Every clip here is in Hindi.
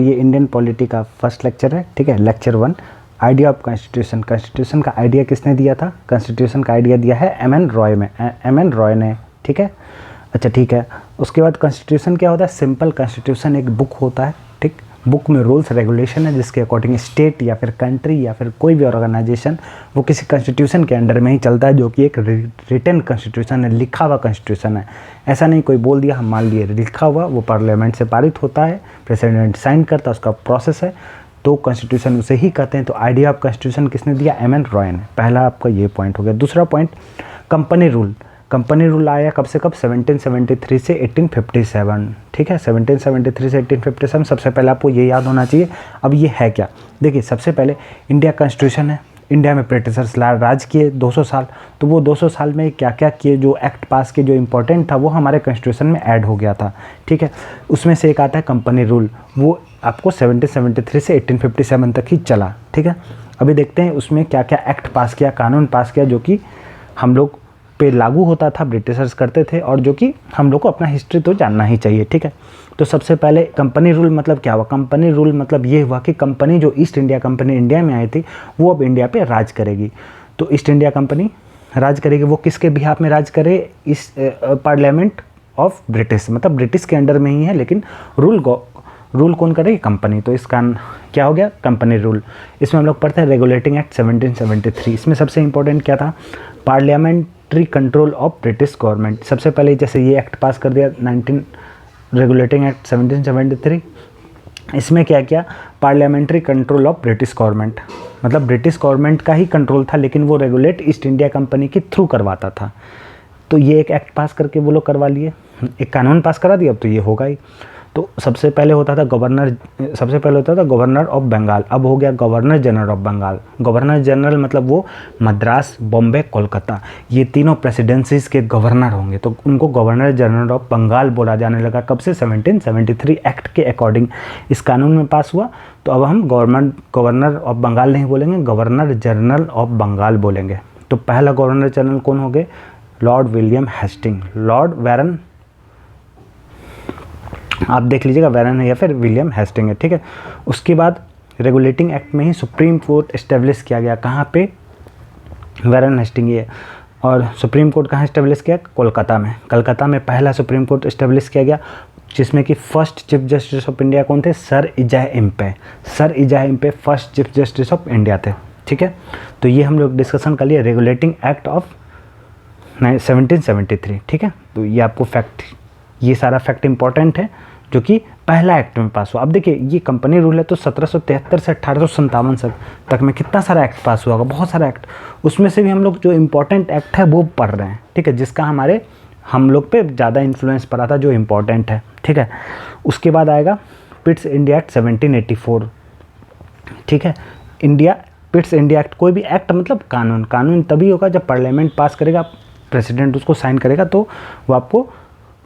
ये इंडियन पॉलिटी का फर्स्ट लेक्चर है, ठीक है। Lecture 1 idea of constitution. Constitution का आइडिया किसने दिया था? कॉन्स्टिट्यूशन का आइडिया दिया है एम एन रॉय ने, ठीक है। अच्छा ठीक है, उसके बाद कॉन्स्टिट्यूशन क्या होता है? सिंपल कॉन्स्टिट्यूशन एक बुक होता है, ठीक। बुक में रूल्स रेगुलेशन है जिसके अकॉर्डिंग स्टेट या फिर कंट्री या फिर कोई भी ऑर्गेनाइजेशन वो किसी कॉन्स्टिट्यूशन के अंडर में ही चलता है, जो कि एक रिटन कॉन्स्टिट्यूशन है, लिखा हुआ कॉन्स्टिट्यूशन है। ऐसा नहीं कोई बोल दिया हम मान लिए, लिखा हुआ, वो पार्लियामेंट से पारित होता है, प्रेसिडेंट साइन करता है, उसका प्रोसेस है, तो कॉन्स्टिट्यूशन उसे ही कहते हैं। तो आइडिया ऑफ कॉन्स्टिट्यूशन किसने दिया? एम एन रॉय ने। पहला आपका ये पॉइंट हो गया। दूसरा point company rule. Company rule आया कब से कब? 1773 से 1857, ठीक है। 1773 से 1857 सबसे पहले आपको ये याद होना चाहिए। अब ये है क्या? देखिए सबसे पहले इंडिया कॉन्स्टिट्यूशन है, इंडिया में ब्रिटिशर्स राज किए 200 साल, तो वो 200 साल में क्या क्या किए, जो एक्ट पास किए, जो इंपॉर्टेंट था वो हमारे कॉन्स्टिट्यूशन में ऐड हो गया था, ठीक है। उसमें से एक आता है कंपनी रूल, वो आपको 1773 से 1857 तक ही चला, ठीक है। अभी देखते हैं उसमें क्या क्या एक्ट पास किया, कानून पास किया, जो कि हम लोग पे लागू होता था, ब्रिटिशर्स करते थे, और जो कि हम लोग को अपना हिस्ट्री तो जानना ही चाहिए, ठीक है। तो सबसे पहले कंपनी रूल मतलब क्या हुआ? कंपनी रूल मतलब ये हुआ कि कंपनी जो ईस्ट इंडिया कंपनी इंडिया में आई थी वो अब इंडिया पे राज करेगी। तो ईस्ट इंडिया कंपनी राज करेगी, वो किसके बिहाफ में राज करे? इस पार्लियामेंट ऑफ ब्रिटिश, मतलब ब्रिटिश के अंडर में ही है, लेकिन रूल कौन करेगी? कंपनी। तो इसका क्या हो गया? Company rule. इसमें हम लोग पढ़ते हैं रेगुलेटिंग एक्ट 1773। इसमें सबसे इंपॉर्टेंट क्या था? Parliamentary control of British government. सबसे पहले जैसे ये एक्ट पास कर दिया रेगुलेटिंग एक्ट 1773, इसमें क्या किया? Parliamentary control of British government, मतलब ब्रिटिश गवर्नमेंट का ही कंट्रोल था, लेकिन वो रेगुलेट ईस्ट इंडिया कंपनी के थ्रू करवाता था। तो ये एक एक्ट पास करके वो लोग करवा लिए, एक कानून पास करा दिया, अब तो ये होगा ही। तो सबसे पहले होता था गवर्नर ऑफ बंगाल, अब हो गया governor general of Bengal. Governor general मतलब वो मद्रास, बॉम्बे, कोलकाता, ये तीनों प्रेसिडेंसीज के गवर्नर होंगे, तो उनको गवर्नर जनरल ऑफ बंगाल बोला जाने लगा। कब से? 1773 एक्ट के अकॉर्डिंग इस कानून में पास हुआ। तो अब हम गवर्नर ऑफ बंगाल नहीं बोलेंगे, गवर्नर जनरल ऑफ बंगाल बोलेंगे। तो पहला गवर्नर जनरल कौन हो गए? लॉर्ड विलियम हेस्टिंग, लॉर्ड वारन, आप देख लीजिएगा, वारन है या फिर विलियम हेस्टिंग है, ठीक है। उसके बाद रेगुलेटिंग एक्ट में ही सुप्रीम कोर्ट इस्टेब्लिश किया गया। कहाँ पे? वारन हेस्टिंग ये। और सुप्रीम कोर्ट कहाँ इस्टेब्लिश किया? कोलकाता में। कलकत्ता में पहला सुप्रीम कोर्ट इस्टेब्लिश किया गया, जिसमें कि first chief justice of India कौन थे? Sir Elijah Impey. Sir Elijah Impey first chief justice of India थे, ठीक है। तो ये हम लोग डिस्कशन कर लिए रेगुलेटिंग एक्ट ऑफ 1773, ठीक है। तो ये आपको फैक्ट, ये सारा फैक्ट इंपॉर्टेंट है जो कि पहला एक्ट में पास हुआ। अब देखिए ये कंपनी रूल है, तो 1773 से 1857 तक में कितना सारा एक्ट पास हुआ होगा? बहुत सारा एक्ट। उसमें से भी हम लोग जो इम्पोर्टेंट एक्ट है वो पढ़ रहे हैं, ठीक है, जिसका हम लोग पे ज़्यादा इन्फ्लुएंस पड़ा था, जो इम्पोर्टेंट है, ठीक है। उसके बाद आएगा पिट्स इंडिया एक्ट 1784, ठीक है। पिट्स इंडिया एक्ट, कोई भी एक्ट मतलब कानून तभी होगा जब पार्लियामेंट पास करेगा, प्रेसिडेंट उसको साइन करेगा, तो वो आपको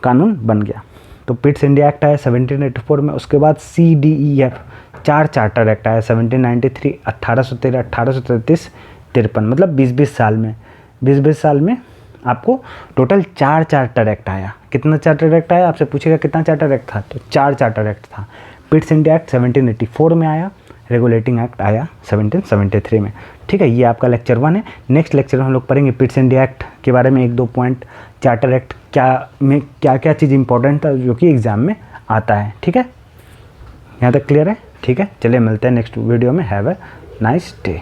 कानून बन गया। तो पिट्स इंडिया एक्ट आया 1784 में। उसके बाद CDEF 4 चार्टर एक्ट आया 1793, 1813, 1833, 53, मतलब 20-20 साल में 20-20 साल में आपको टोटल 4 चार्टर एक्ट आया। कितना चार्टर एक्ट आया? आपसे पूछेगा कितना चार्टर एक्ट था, तो 4 चार्टर एक्ट था। पिट्स इंडिया एक्ट 1784 में आया, रेगुलेटिंग एक्ट आया 1773 में, ठीक है। ये आपका लेक्चर 1 है। नेक्स्ट लेक्चर में हम लोग पढ़ेंगे पिट्स इंडिया एक्ट के बारे में 1-2 पॉइंट, चार्टर एक्ट क्या क्या चीज़ इंपॉर्टेंट था जो कि एग्जाम में आता है, ठीक है। यहाँ तक क्लियर है? ठीक है, चलिए मिलते हैं नेक्स्ट वीडियो में। Have a nice day.